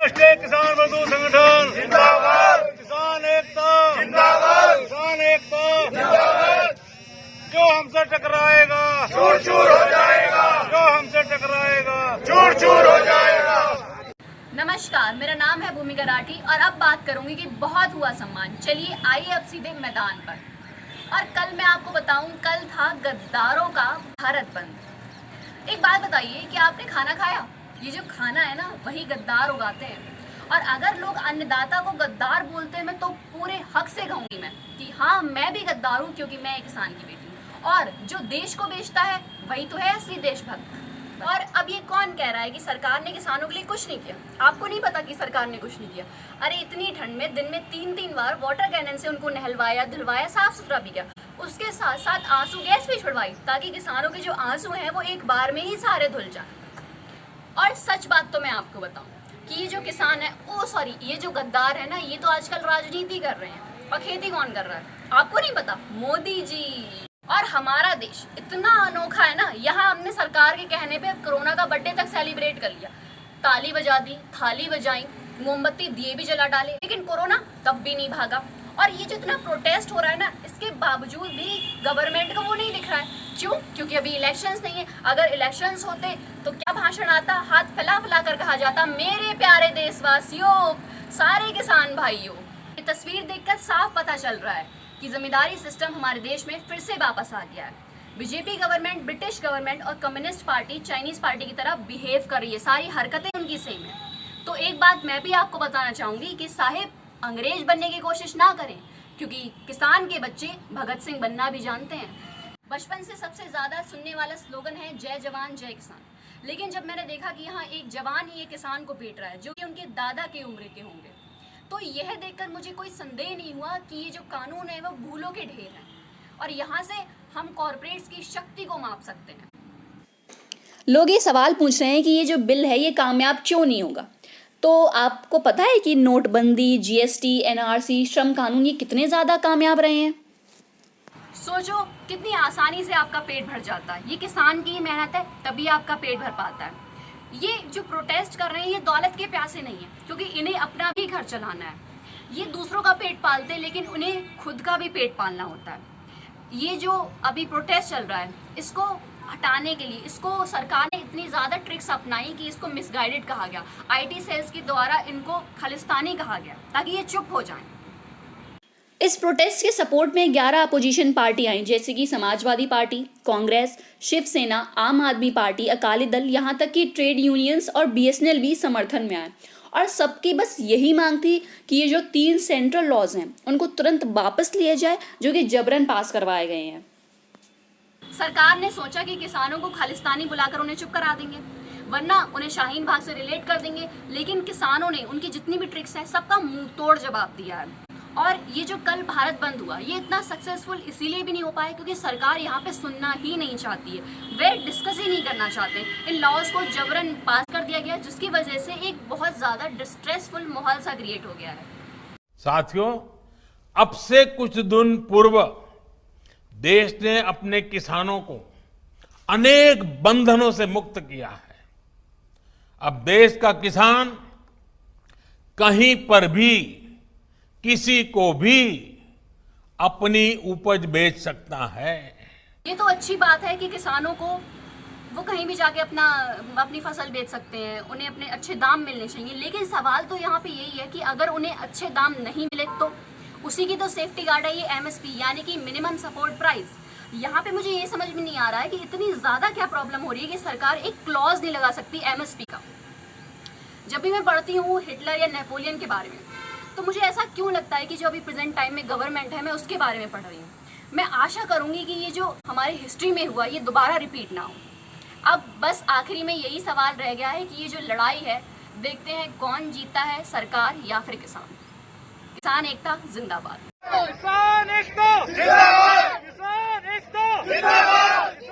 राष्ट्रीय किसान मजदूर संगठन जिंदाबाद, किसान एकता जिंदाबाद, किसान एकता जिंदाबाद। जो हमसे टकराएगा चूर चूर हो जाएगा, जो हमसे टकराएगा चूर चूर हो जाएगा। नमस्कार, मेरा नाम है भूमिका राठी और अब बात करूंगी कि बहुत हुआ सम्मान। चलिए आइए अब सीधे मैदान पर। और कल मैं आपको बताऊं, कल था गद्दारों का भारत बंद। एक बात बताइए कि आपने खाना खाया? ये जो खाना है ना, वही गद्दार उगाते हैं। और अगर लोग अन्नदाता को गद्दार बोलते हैं, मैं तो पूरे हक से कहूंगी मैं कि हाँ, मैं भी गद्दार हूँ, क्योंकि मैं एक किसान की बेटी हूँ। और जो देश को बेचता है वही तो है असली देशभक्त। और अब ये कौन कह रहा है कि सरकार ने किसानों के लिए कुछ नहीं किया? आपको नहीं पता कि सरकार ने कुछ नहीं किया? अरे इतनी ठंड में दिन में 3-3 बार वाटर कैनन से उनको नहलवाया, धुलवाया, साफ सुथरा भी किया। उसके साथ साथ आंसू गैस भी छुड़वाई, ताकि किसानों के जो आंसू हैं वो एक बार में ही सारे धुल जाएं। और सच बात तो मैं आपको बताऊं कि ये जो किसान है, ये जो गद्दार है ना, ये तो आजकल राजनीति कर रहे हैं। और खेती कौन कर रहा है? आपको नहीं पता? मोदी जी। और हमारा देश इतना अनोखा है ना, यहाँ हमने सरकार के कहने पे कोरोना का बर्थडे तक सेलिब्रेट कर लिया। ताली बजा दी, थाली बजाई, मोमबत्ती दिए भी जला डाले, लेकिन कोरोना तब भी नहीं भागा। और ये जो इतना प्रोटेस्ट हो रहा है ना, इसके बावजूद भी गवर्नमेंट को वो नहीं दिख रहा है। क्यों? क्योंकि अभी इलेक्शंस नहीं है। अगर इलेक्शंस होते तो क्या भाषण आता? हाथ फैला फैला कर कहा जाता, मेरे प्यारे देशवासियों, सारे किसान भाइयों। ये तस्वीर देखकर साफ पता चल रहा है कि जमींदारी सिस्टम हमारे देश में फिर से वापस आ गया है। बीजेपी गवर्नमेंट, ब्रिटिश गवर्नमेंट और कम्युनिस्ट पार्टी चाइनीज पार्टी की तरह बिहेव कर रही है। सारी हरकतें उनकी सेम है। तो एक बात मैं भी आपको बताना चाहूंगी कि साहिब, अंग्रेज बनने की कोशिश ना करें, क्योंकि किसान के बच्चे भगत सिंह बनना भी जानते हैं। बचपन से सबसे ज्यादा सुनने वाला स्लोगन है जय जवान जय किसान। लेकिन जब मैंने देखा कि यहाँ एक जवान ही एक किसान को पीट रहा है, जो कि उनके दादा की उम्र के होंगे, तो यह देखकर मुझे कोई संदेह नहीं हुआ कि ये जो कानून है वो भूलों के ढेर है। और यहाँ से हम कॉर्पोरेट्स की शक्ति को माप सकते हैं। लोग ये सवाल पूछ रहे हैं कि ये जो बिल है ये कामयाब क्यों नहीं होगा। तो आपको पता है कि नोटबंदी, जीएसटी, एनआरसी, श्रम कानून ये कितने ज़्यादा कामयाब रहे हैं? सोचो कितनी आसानी से आपका पेट भर जाता है। ये किसान की मेहनत है, तभी आपका पेट भर पाता है। ये जो प्रोटेस्ट कर रहे हैं, ये दौलत के प्यासे नहीं है, क्योंकि इन्हें अपना भी घर चलाना है। ये दूसरों का पेट पालते हैं, लेकिन उन्हें खुद का भी पेट पालना होता है। ये जो अभी प्रोटेस्ट चल रहा है, इसको हटाने के लिए इसको सरकार ने इतनी ज़्यादा ट्रिक्स अपनाई कि इसको मिसगाइडेड कहा गया। आईटी सेल्स के द्वारा इनको खालिस्तानी कहा गया, ताकि ये चुप हो जाएं। इस प्रोटेस्ट के सपोर्ट में 11 अपोजिशन पार्टी आई, जैसे कि समाजवादी पार्टी, कांग्रेस, शिवसेना, आम आदमी पार्टी, अकाली दल, यहाँ तक कि ट्रेड यूनियंस और बीएसएनएल भी समर्थन में आए। और सबकी बस यही मांग थी कि ये जो 3 सेंट्रल लॉज हैं उनको तुरंत वापस लिए जाए, जो कि जबरन पास करवाए गए हैं। सरकार ने सोचा कि किसानों को खालिस्तानी बुलाकर उन्हें चुप करा देंगे, वरना उन्हें शाहीन बाग से रिलेट कर देंगे। लेकिन किसानों ने उनकी जितनी भी ट्रिक्स हैं, सबका मुंह तोड़ जवाब दिया है। और ये जो कल भारत बंद हुआ, ये इतना सक्सेसफुल इसीलिए भी नहीं हो पाया क्योंकि सरकार यहाँ पे सुनना ही नहीं चाहती है। वे डिस्कस ही नहीं करना चाहते। इन लॉज को जबरन पास कर दिया गया, जिसकी वजह से एक बहुत ज्यादा डिस्ट्रेसफुल माहौल सा क्रिएट हो गया है। साथियों, अब से कुछ दिन पूर्व देश ने अपने किसानों को अनेक बंधनों से मुक्त किया है। अब देश का किसान कहीं पर भी किसी को भी अपनी उपज बेच सकता है। ये तो अच्छी बात है कि किसानों को वो कहीं भी जाके अपनी फसल बेच सकते हैं, उन्हें अपने अच्छे दाम मिलने चाहिए। लेकिन सवाल तो यहाँ पे यही है कि अगर उन्हें अच्छे दाम नहीं मिले तो उसी की तो सेफ्टी गार्ड है ये एमएसपी, यानी कि मिनिमम सपोर्ट प्राइस। यहाँ पे मुझे ये समझ में नहीं आ रहा है कि इतनी ज़्यादा क्या प्रॉब्लम हो रही है कि सरकार एक क्लॉज नहीं लगा सकती एमएसपी का। जब भी मैं पढ़ती हूँ हिटलर या नेपोलियन के बारे में, तो मुझे ऐसा क्यों लगता है कि जो अभी प्रेजेंट टाइम में गवर्नमेंट है, मैं उसके बारे में पढ़ रही हूँ। मैं आशा करूँगी कि ये जो हमारे हिस्ट्री में हुआ, ये दोबारा रिपीट ना हो। अब बस आखिरी में यही सवाल रह गया है कि ये जो लड़ाई है, देखते हैं कौन जीतता है, सरकार या फिर किसान। किसान एकता जिंदाबाद। किसान एकता जिंदाबाद, किसान एकता जिंदाबाद।